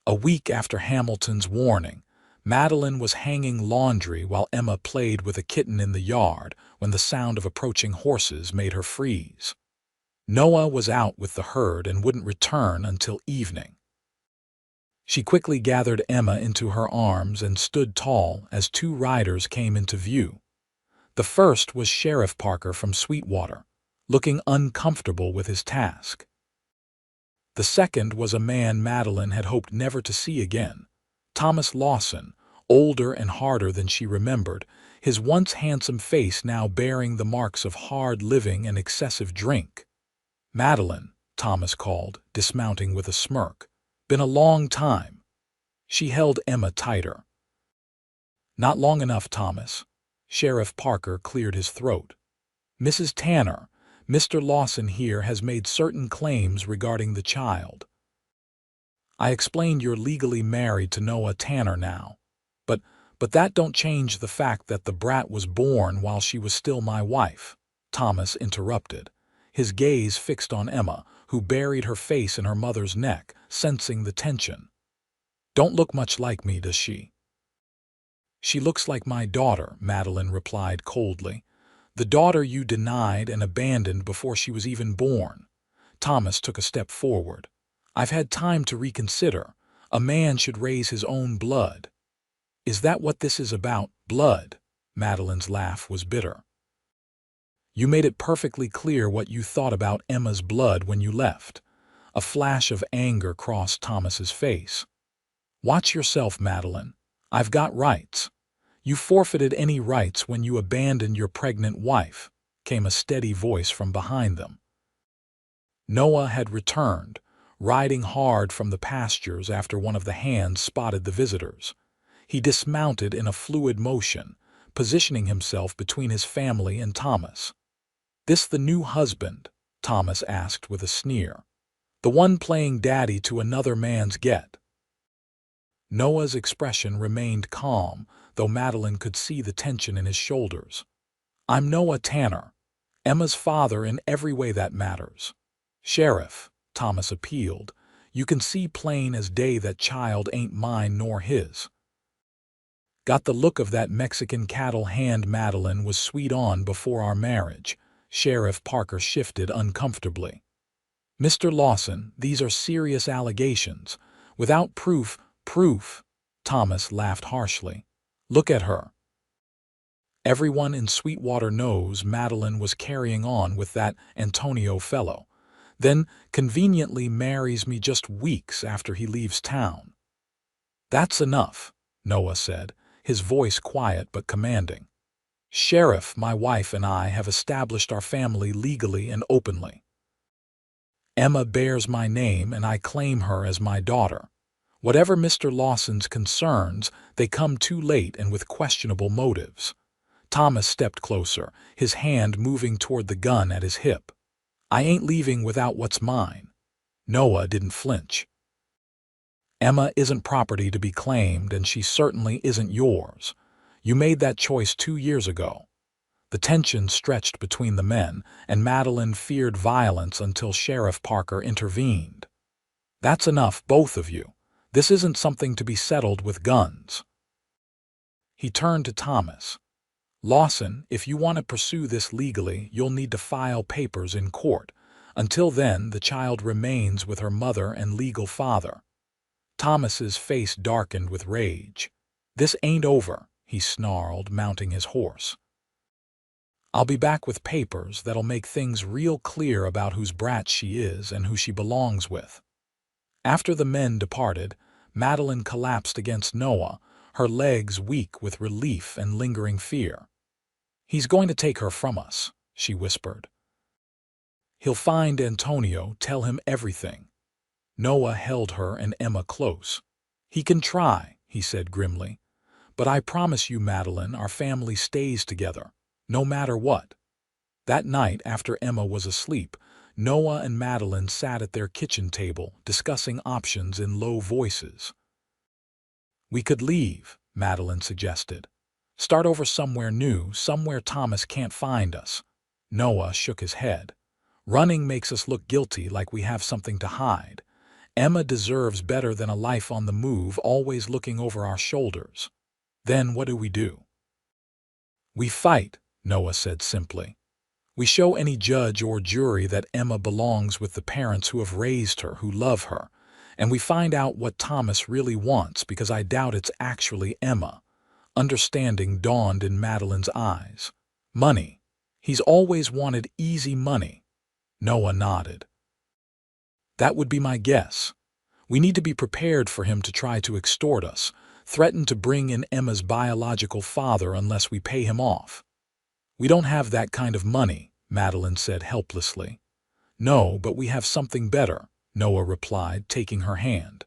A week after Hamilton's warning, Madeline was hanging laundry while Emma played with a kitten in the yard when the sound of approaching horses made her freeze. Noah was out with the herd and wouldn't return until evening. She quickly gathered Emma into her arms and stood tall as two riders came into view. The first was Sheriff Parker from Sweetwater, looking uncomfortable with his task. The second was a man Madeline had hoped never to see again, Thomas Lawson, older and harder than she remembered, his once handsome face now bearing the marks of hard living and excessive drink. "Madeline," Thomas called, dismounting with a smirk. "Been a long time." She held Emma tighter. "Not long enough, Thomas." Sheriff Parker cleared his throat. "Mrs. Tanner, Mr. Lawson here has made certain claims regarding the child. I explained you're legally married to Noah Tanner now, but that don't change the fact that the brat was born while she was still my wife," Thomas interrupted, his gaze fixed on Emma, who buried her face in her mother's neck, sensing the tension. "Don't look much like me, does she?" "She looks like my daughter," Madeline replied coldly. "The daughter you denied and abandoned before she was even born." Thomas took a step forward. "I've had time to reconsider. A man should raise his own blood." "Is that what this is about, blood?" Madeline's laugh was bitter. "You made it perfectly clear what you thought about Emma's blood when you left." A flash of anger crossed Thomas's face. "Watch yourself, Madeline. I've got rights." "You forfeited any rights when you abandoned your pregnant wife," came a steady voice from behind them. Noah had returned, riding hard from the pastures after one of the hands spotted the visitors. He dismounted in a fluid motion, positioning himself between his family and Thomas. "This the new husband?" Thomas asked with a sneer. "The one playing daddy to another man's get?" Noah's expression remained calm, though Madeline could see the tension in his shoulders. "I'm Noah Tanner, Emma's father in every way that matters." "Sheriff," Thomas appealed, "you can see plain as day that child ain't mine nor his." "Got the look of that Mexican cattle hand Madeline was sweet on before our marriage." Sheriff Parker shifted uncomfortably. "Mr. Lawson, these are serious allegations. Without proof, Thomas laughed harshly. "Look at her." Everyone in Sweetwater knows Madeline was carrying on with that Antonio fellow, then conveniently marries me just weeks after he leaves town. That's enough, Noah said, his voice quiet but commanding. Sheriff, my wife and I have established our family legally and openly. Emma bears my name and I claim her as my daughter. Whatever Mr. Lawson's concerns, they come too late and with questionable motives. Thomas stepped closer, his hand moving toward the gun at his hip. I ain't leaving without what's mine. Noah didn't flinch. Emma isn't property to be claimed, and she certainly isn't yours. You made that choice 2 years ago. The tension stretched between the men, and Madeline feared violence until Sheriff Parker intervened. That's enough, both of you. This isn't something to be settled with guns. He turned to Thomas. Lawson, if you want to pursue this legally, you'll need to file papers in court. Until then, the child remains with her mother and legal father. Thomas's face darkened with rage. This ain't over, he snarled, mounting his horse. I'll be back with papers that'll make things real clear about whose brat she is and who she belongs with. After the men departed, Madeline collapsed against Noah, her legs weak with relief and lingering fear. He's going to take her from us, she whispered. He'll find Antonio, tell him everything. Noah held her and Emma close. He can try, he said grimly. But I promise you, Madeline, our family stays together, no matter what. That night, after Emma was asleep, Noah and Madeline sat at their kitchen table, discussing options in low voices. We could leave, Madeline suggested. Start over somewhere new, somewhere Thomas can't find us. Noah shook his head. Running makes us look guilty, like we have something to hide. Emma deserves better than a life on the move, always looking over our shoulders. Then what do? We fight, Noah said simply. We show any judge or jury that Emma belongs with the parents who have raised her, who love her, and we find out what Thomas really wants, because I doubt it's actually Emma. Understanding dawned in Madeline's eyes. Money. He's always wanted easy money. Noah nodded. That would be my guess. We need to be prepared for him to try to extort us, threaten to bring in Emma's biological father unless we pay him off. We don't have that kind of money, Madeline said helplessly. No, but we have something better, Noah replied, taking her hand.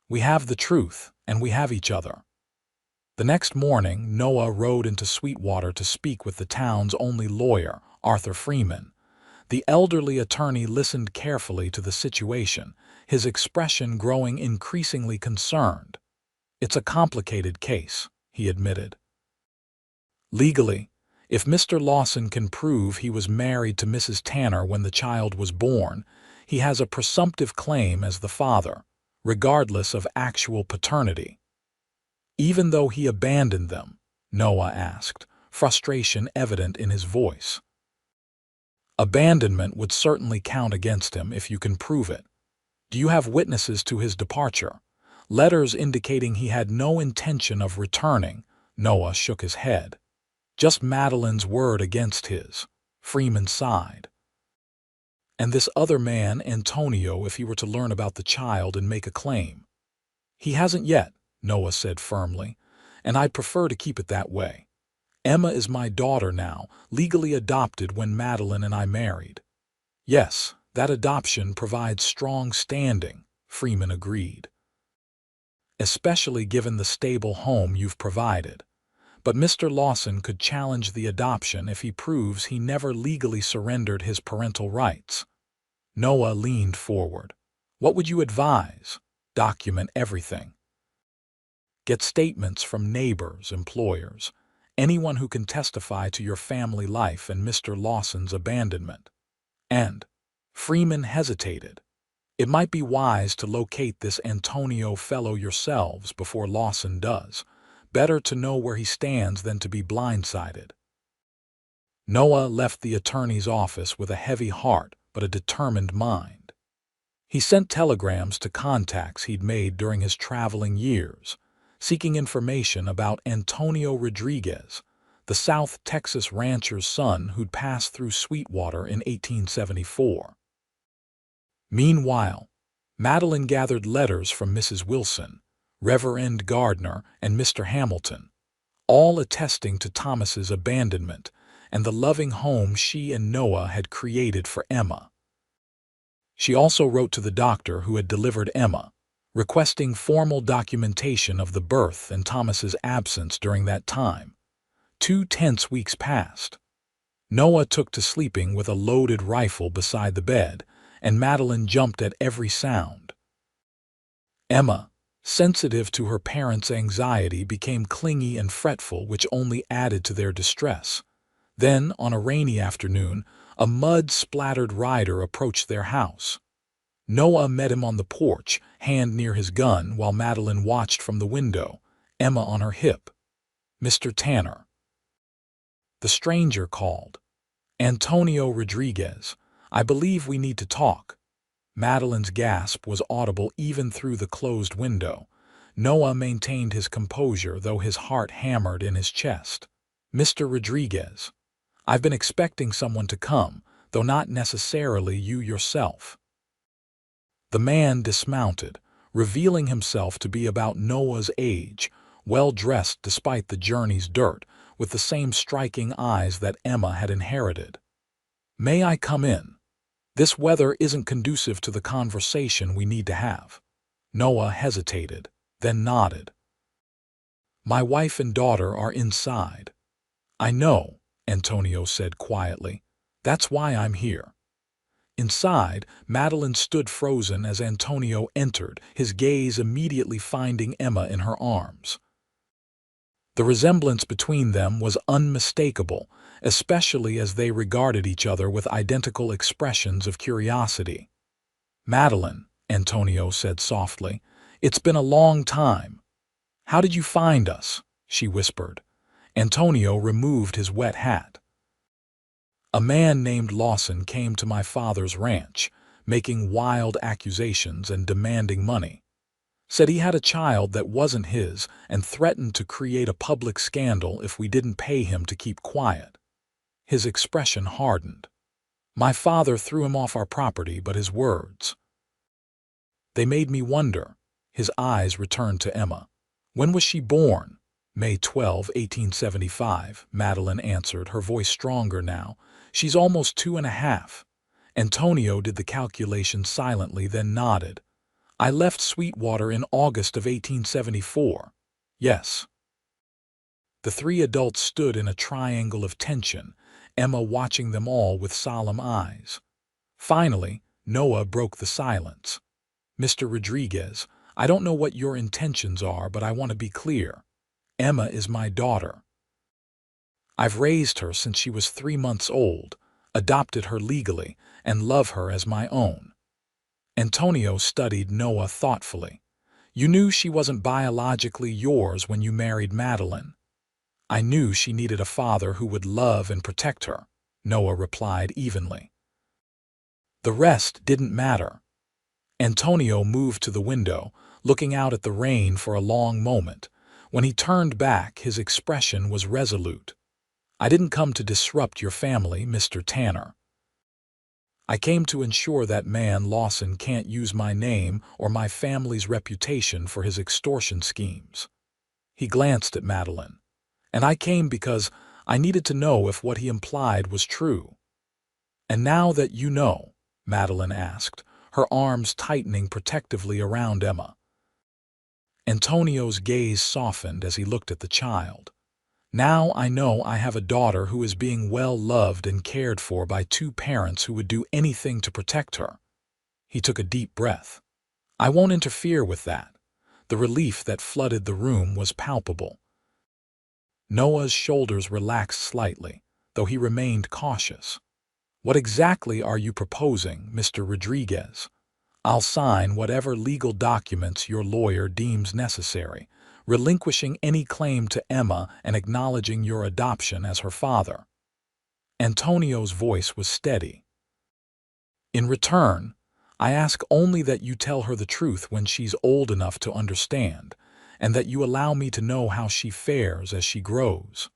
We have the truth, and we have each other. The next morning, Noah rode into Sweetwater to speak with the town's only lawyer, Arthur Freeman. The elderly attorney listened carefully to the situation, his expression growing increasingly concerned. It's a complicated case, he admitted. Legally, if Mr. Lawson can prove he was married to Mrs. Tanner when the child was born, he has a presumptive claim as the father, regardless of actual paternity. Even though he abandoned them, Noah asked, frustration evident in his voice. Abandonment would certainly count against him if you can prove it. Do you have witnesses to his departure? Letters indicating he had no intention of returning. Noah shook his head. Just Madeline's word against his. Freeman sighed. And this other man, Antonio, if he were to learn about the child and make a claim? He hasn't yet, Noah said firmly, and I'd prefer to keep it that way. Emma is my daughter now, legally adopted when Madeline and I married. Yes, that adoption provides strong standing, Freeman agreed. Especially given the stable home you've provided. But Mr. Lawson could challenge the adoption if he proves he never legally surrendered his parental rights. Noah leaned forward. What would you advise? Document everything. Get statements from neighbors, employers, anyone who can testify to your family life and Mr. Lawson's abandonment. And Freeman hesitated. It might be wise to locate this Antonio fellow yourselves before Lawson does. Better to know where he stands than to be blindsided. Noah left the attorney's office with a heavy heart but a determined mind. He sent telegrams to contacts he'd made during his traveling years, seeking information about Antonio Rodriguez, the South Texas rancher's son who'd passed through Sweetwater in 1874. Meanwhile, Madeline gathered letters from Mrs. Wilson, Reverend Gardner, and Mr. Hamilton, all attesting to Thomas's abandonment and the loving home she and Noah had created for Emma. She also wrote to the doctor who had delivered Emma, requesting formal documentation of the birth and Thomas's absence during that time. 2 tense weeks passed. Noah took to sleeping with a loaded rifle beside the bed, and Madeline jumped at every sound. Emma, sensitive to her parents' anxiety, became clingy and fretful, which only added to their distress. Then, on a rainy afternoon, a mud-splattered rider approached their house. Noah met him on the porch, hand near his gun, while Madeline watched from the window, Emma on her hip. "Mr. Tanner." The stranger called. "Antonio Rodriguez, I believe we need to talk." Madeline's gasp was audible even through the closed window. Noah maintained his composure, though his heart hammered in his chest. "Mr. Rodriguez, I've been expecting someone to come, though not necessarily you yourself." The man dismounted, revealing himself to be about Noah's age, well-dressed despite the journey's dirt, with the same striking eyes that Emma had inherited. "May I come in? This weather isn't conducive to the conversation we need to have." Noah hesitated, then nodded. "My wife and daughter are inside." "I know," Antonio said quietly. "That's why I'm here." Inside, Madeline stood frozen as Antonio entered, his gaze immediately finding Emma in her arms. The resemblance between them was unmistakable, especially as they regarded each other with identical expressions of curiosity. "Madeline," Antonio said softly, "it's been a long time." "How did you find us?" she whispered. Antonio removed his wet hat. "A man named Lawson came to my father's ranch, making wild accusations and demanding money. Said he had a child that wasn't his and threatened to create a public scandal if we didn't pay him to keep quiet." His expression hardened. "My father threw him off our property, but his words, they made me wonder." His eyes returned to Emma. "When was she born?" "May 12, 1875, Madeline answered, her voice stronger now. "She's almost 2.5. Antonio did the calculation silently, then nodded. "I left Sweetwater in August of 1874. "Yes." The 3 adults stood in a triangle of tension, Emma watching them all with solemn eyes. Finally, Noah broke the silence. "Mr. Rodriguez, I don't know what your intentions are, but I want to be clear. Emma is my daughter. I've raised her since she was 3 months old, adopted her legally, and love her as my own." Antonio studied Noah thoughtfully. "You knew she wasn't biologically yours when you married Madeline." "I knew she needed a father who would love and protect her," Noah replied evenly. "The rest didn't matter." Antonio moved to the window, looking out at the rain for a long moment. When he turned back, his expression was resolute. "I didn't come to disrupt your family, Mr. Tanner. I came to ensure that man Lawson can't use my name or my family's reputation for his extortion schemes." He glanced at Madeline. "And I came because I needed to know if what he implied was true." "And now that you know," Madeline asked, her arms tightening protectively around Emma. Antonio's gaze softened as he looked at the child. "Now I know I have a daughter who is being well loved and cared for by 2 parents who would do anything to protect her." He took a deep breath. "I won't interfere with that." The relief that flooded the room was palpable. Noah's shoulders relaxed slightly, though he remained cautious. "What exactly are you proposing, Mr. Rodriguez?" "I'll sign whatever legal documents your lawyer deems necessary, relinquishing any claim to Emma and acknowledging your adoption as her father." Antonio's voice was steady. "In return, I ask only that you tell her the truth when she's old enough to understand, and that you allow me to know how she fares as she grows."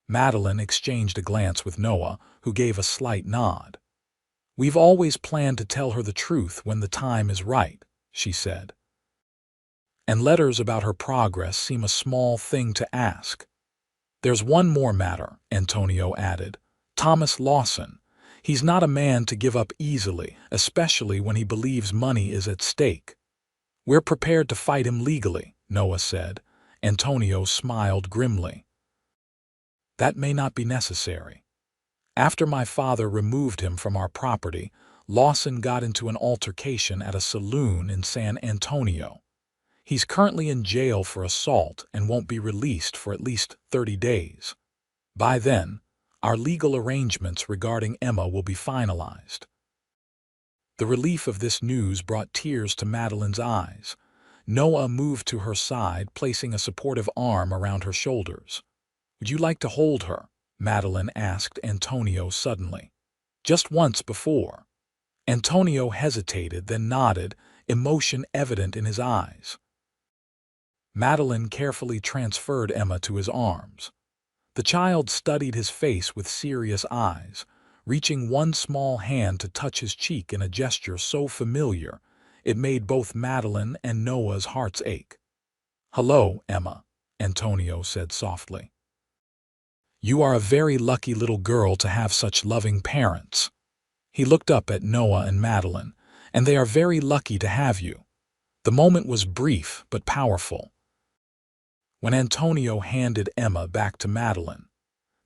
Madeline exchanged a glance with Noah, who gave a slight nod. "We've always planned to tell her the truth when the time is right," she said. "And letters about her progress seem a small thing to ask." "There's one more matter," Antonio added. "Thomas Lawson. He's not a man to give up easily, especially when he believes money is at stake." "We're prepared to fight him legally," Noah said. Antonio smiled grimly. "That may not be necessary. After my father removed him from our property, Lawson got into an altercation at a saloon in San Antonio. He's currently in jail for assault and won't be released for at least 30 days. By then, our legal arrangements regarding Emma will be finalized." The relief of this news brought tears to Madeline's eyes. Noah moved to her side, placing a supportive arm around her shoulders. "Would you like to hold her?" Madeline asked Antonio suddenly. "Just once before." Antonio hesitated, then nodded, emotion evident in his eyes. Madeline carefully transferred Emma to his arms. The child studied his face with serious eyes, reaching one small hand to touch his cheek in a gesture so familiar it made both Madeline and Noah's hearts ache. "Hello, Emma," Antonio said softly. "You are a very lucky little girl to have such loving parents." He looked up at Noah and Madeline, "and they are very lucky to have you." The moment was brief but powerful. When Antonio handed Emma back to Madeline,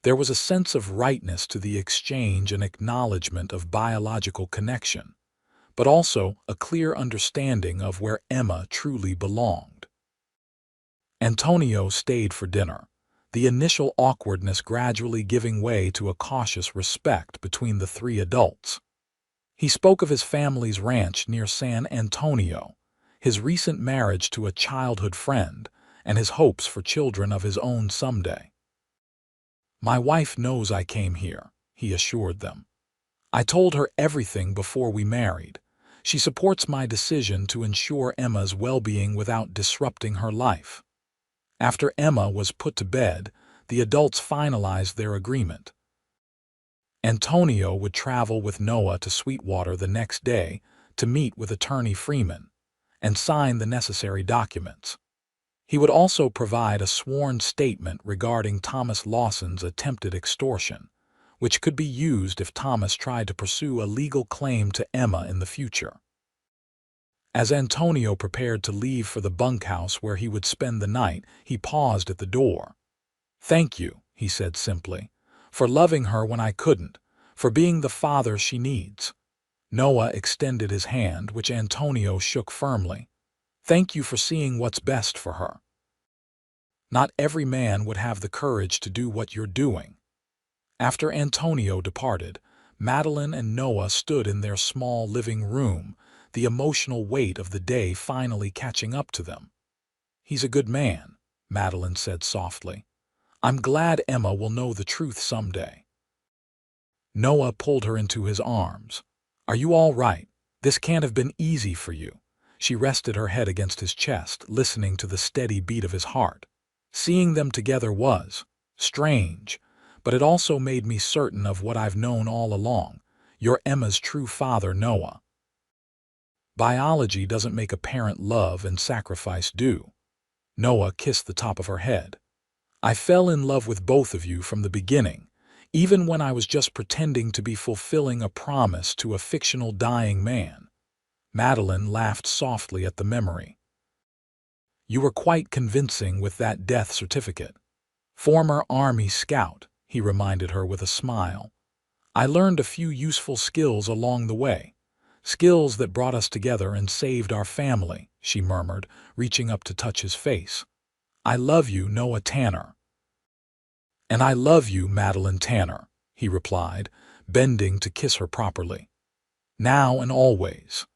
there was a sense of rightness to the exchange and acknowledgement of biological connection, but also a clear understanding of where Emma truly belonged. Antonio stayed for dinner, the initial awkwardness gradually giving way to a cautious respect between the three adults. He spoke of his family's ranch near San Antonio, his recent marriage to a childhood friend, and his hopes for children of his own someday. "My wife knows I came here," he assured them. "I told her everything before we married. She supports my decision to ensure Emma's well-being without disrupting her life." After Emma was put to bed, the adults finalized their agreement. Antonio would travel with Noah to Sweetwater the next day to meet with Attorney Freeman and sign the necessary documents. He would also provide a sworn statement regarding Thomas Lawson's attempted extortion, which could be used if Thomas tried to pursue a legal claim to Emma in the future. As Antonio prepared to leave for the bunkhouse where he would spend the night, he paused at the door. "Thank you," he said simply, "for loving her when I couldn't, for being the father she needs." Noah extended his hand, which Antonio shook firmly. "Thank you for seeing what's best for her. Not every man would have the courage to do what you're doing." After Antonio departed, Madeline and Noah stood in their small living room, the emotional weight of the day finally catching up to them. "He's a good man," Madeline said softly. "I'm glad Emma will know the truth someday." Noah pulled her into his arms. "Are you all right? This can't have been easy for you." She rested her head against his chest, listening to the steady beat of his heart. Seeing them together was strange, but it also made me certain of what I've known all along. You're Emma's true father, Noah. Biology doesn't make a parent love and sacrifice do. Noah kissed the top of her head. "I fell in love with both of you from the beginning, even when I was just pretending to be fulfilling a promise to a fictional dying man." Madeline laughed softly at the memory. "You were quite convincing with that death certificate." "Former Army scout," he reminded her with a smile. "I learned a few useful skills along the way. Skills that brought us together and saved our family," she murmured, reaching up to touch his face. "I love you, Noah Tanner." "And I love you, Madeline Tanner," he replied, bending to kiss her properly. "Now and always."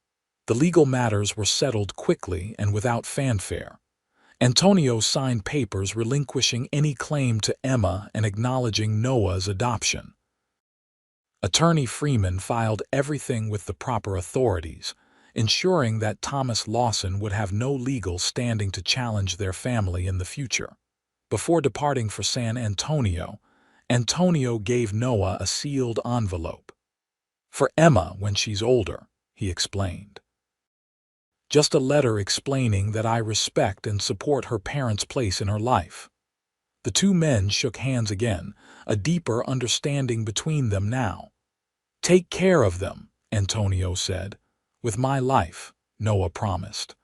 The legal matters were settled quickly and without fanfare. Antonio signed papers relinquishing any claim to Emma and acknowledging Noah's adoption. Attorney Freeman filed everything with the proper authorities, ensuring that Thomas Lawson would have no legal standing to challenge their family in the future. Before departing for San Antonio, Antonio gave Noah a sealed envelope. "For Emma when she's older," he explained. "Just a letter explaining that I respect and support her parents' place in her life." The two men shook hands again, a deeper understanding between them now. "Take care of them," Antonio said. "With my life," Noah promised.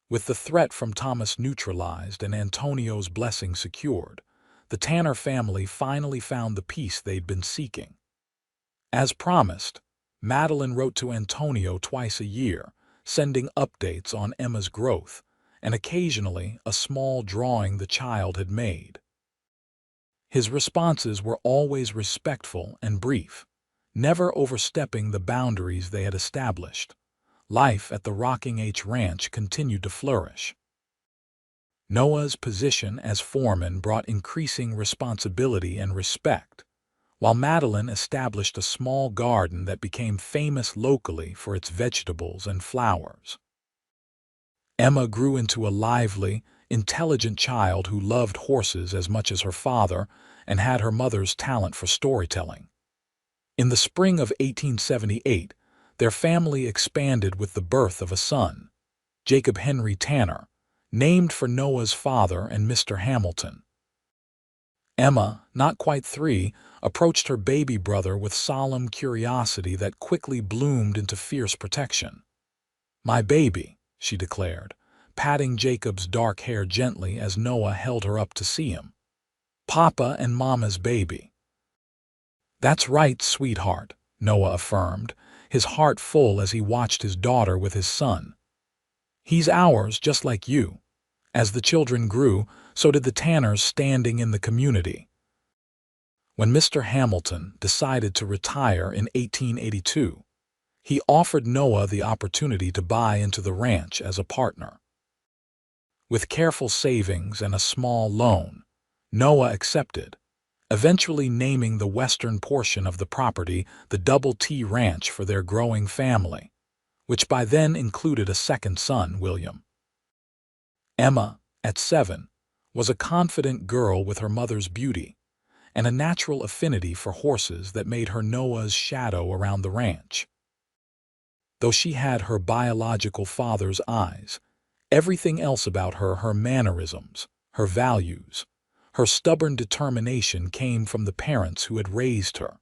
With the threat from Thomas neutralized and Antonio's blessing secured, the Tanner family finally found the peace they'd been seeking. As promised, Madeline wrote to Antonio twice a year, sending updates on Emma's growth, and occasionally a small drawing the child had made. His responses were always respectful and brief, never overstepping the boundaries they had established. Life at the Rocking H Ranch continued to flourish. Noah's position as foreman brought increasing responsibility and respect, while Madeline established a small garden that became famous locally for its vegetables and flowers. Emma grew into a lively, intelligent child who loved horses as much as her father and had her mother's talent for storytelling. In the spring of 1878, their family expanded with the birth of a son, Jacob Henry Tanner, named for Noah's father and Mr. Hamilton. Emma, not quite 3, approached her baby brother with solemn curiosity that quickly bloomed into fierce protection. "My baby," she declared, patting Jacob's dark hair gently as Noah held her up to see him. "Papa and Mama's baby." "That's right, sweetheart," Noah affirmed, his heart full as he watched his daughter with his son. "He's ours just like you." As the children grew, so did the Tanners standing in the community. When Mr. Hamilton decided to retire in 1882, he offered Noah the opportunity to buy into the ranch as a partner. With careful savings and a small loan, Noah accepted, eventually naming the western portion of the property the Double T Ranch for their growing family, which by then included a second son, William. Emma, at 7, was a confident girl with her mother's beauty and a natural affinity for horses that made her Noah's shadow around the ranch. Though she had her biological father's eyes, everything else about her, her mannerisms, her values, her stubborn determination came from the parents who had raised her.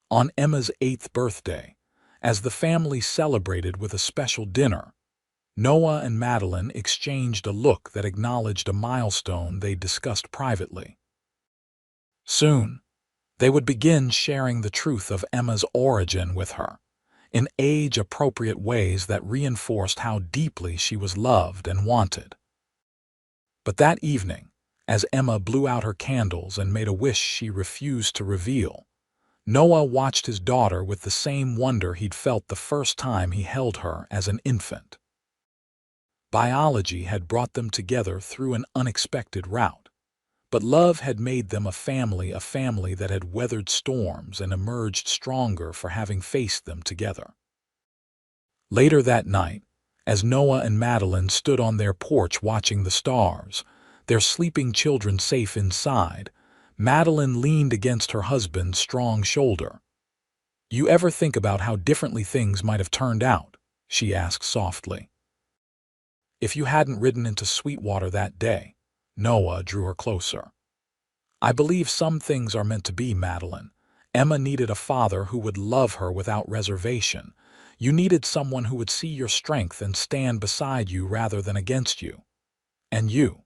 On Emma's 8th birthday, as the family celebrated with a special dinner, Noah and Madeline exchanged a look that acknowledged a milestone they discussed privately. Soon, they would begin sharing the truth of Emma's origin with her, in age-appropriate ways that reinforced how deeply she was loved and wanted. But that evening, as Emma blew out her candles and made a wish she refused to reveal, Noah watched his daughter with the same wonder he'd felt the first time he held her as an infant. Biology had brought them together through an unexpected route, but love had made them a family that had weathered storms and emerged stronger for having faced them together. Later that night, as Noah and Madeline stood on their porch watching the stars, their sleeping children safe inside, Madeline leaned against her husband's strong shoulder. "You ever think about how differently things might have turned out?" she asked softly. "If you hadn't ridden into Sweetwater that day," Noah drew her closer. "I believe some things are meant to be, Madeline. Emma needed a father who would love her without reservation. You needed someone who would see your strength and stand beside you rather than against you. And you?"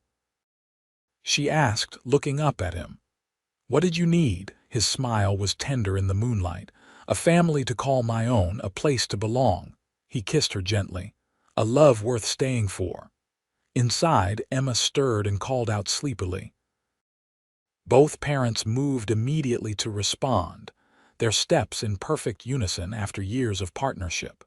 she asked, looking up at him. "What did you need?" His smile was tender in the moonlight. "A family to call my own, a place to belong." He kissed her gently. "A love worth staying for." Inside, Emma stirred and called out sleepily. Both parents moved immediately to respond, their steps in perfect unison after years of partnership.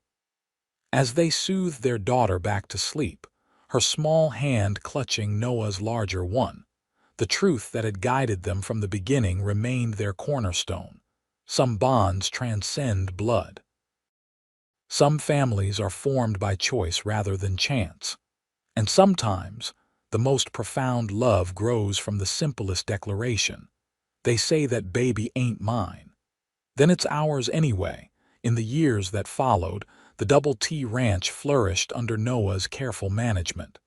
As they soothed their daughter back to sleep, her small hand clutching Noah's larger one, the truth that had guided them from the beginning remained their cornerstone. Some bonds transcend blood. Some families are formed by choice rather than chance. And sometimes, the most profound love grows from the simplest declaration. They say that baby ain't mine. Then it's ours anyway. In the years that followed, the Double T Ranch flourished under Noah's careful management.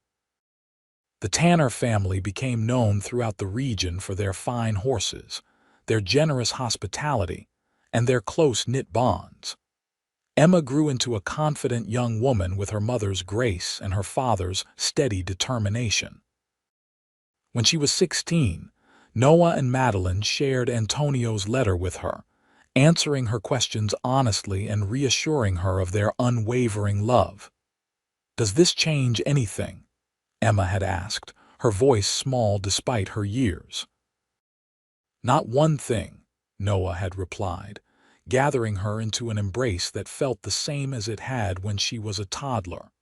The Tanner family became known throughout the region for their fine horses, their generous hospitality, and their close-knit bonds. Emma grew into a confident young woman with her mother's grace and her father's steady determination. When she was 16, Noah and Madeline shared Antonio's letter with her, answering her questions honestly and reassuring her of their unwavering love. "Does this change anything?" Emma had asked, her voice small despite her years. "Not one thing," Noah had replied, gathering her into an embrace that felt the same as it had when she was a toddler.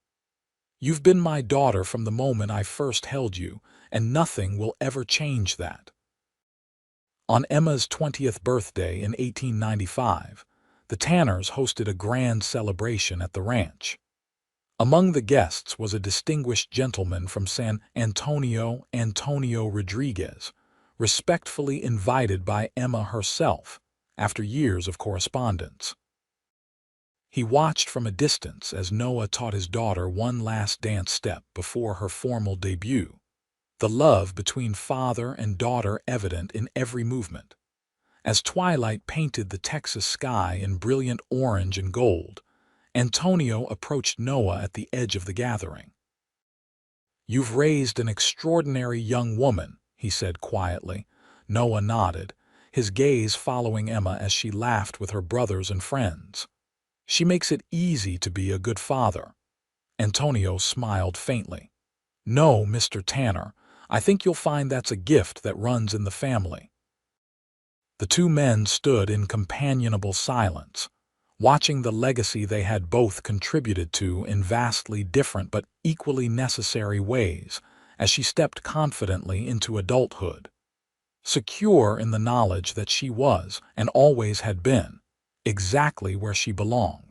"You've been my daughter from the moment I first held you, and nothing will ever change that." On Emma's 20th birthday in 1895, the Tanners hosted a grand celebration at the ranch. Among the guests was a distinguished gentleman from San Antonio, Antonio Rodriguez, respectfully invited by Emma herself after years of correspondence. He watched from a distance as Noah taught his daughter one last dance step before her formal debut, the love between father and daughter evident in every movement. As twilight painted the Texas sky in brilliant orange and gold, Antonio approached Noah at the edge of the gathering. "You've raised an extraordinary young woman," he said quietly. Noah nodded, his gaze following Emma as she laughed with her brothers and friends. "She makes it easy to be a good father." Antonio smiled faintly. "No, Mr. Tanner, I think you'll find that's a gift that runs in the family." The two men stood in companionable silence, watching the legacy they had both contributed to in vastly different but equally necessary ways as she stepped confidently into adulthood, secure in the knowledge that she was, and always had been, exactly where she belonged.